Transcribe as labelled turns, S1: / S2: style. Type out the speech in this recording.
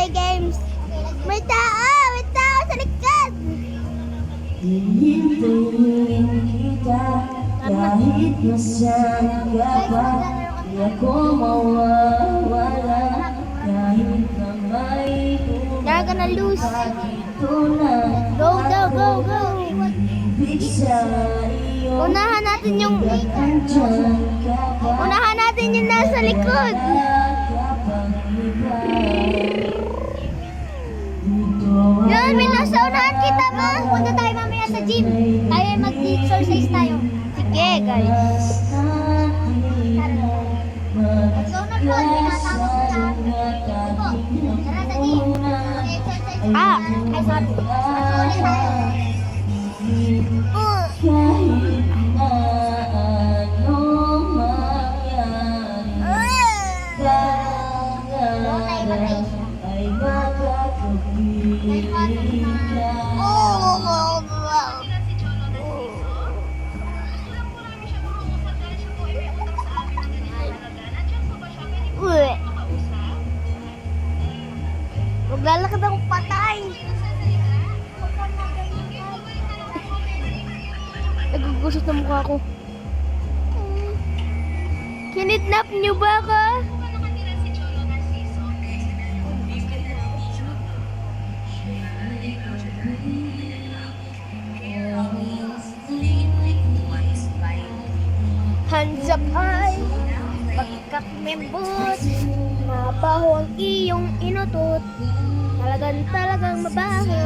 S1: play games. May tao sa likod.
S2: Hihintayin kita kahit nasaan ka pa. Di ako mawawala kahit na may
S1: You're gonna lose.
S2: ito na
S1: Go, go, go, go.
S2: ibig sa iyo.
S1: Unahan natin yung
S2: Andyan ka pa.
S1: Unahan natin yung nasa likod. Yan, may nasa unahan kita ba? Punta tayo mamaya sa gym. Tayo mag-exercise tayo. Sige, guys. Ikaw na po, pinatawag ko sa tara sa gym. Exercise. Ay, sorry. Masulit tayo.
S2: Kahit na anong mangyari, pangarap ay makakapiling ka.
S1: Maglalakad ako patay. Nagugusot na mukha ko. Kinidnap niyo ba ka? Hands up high, pagkakmembot, mabaho ang iyong inutot. Talagang mabaho.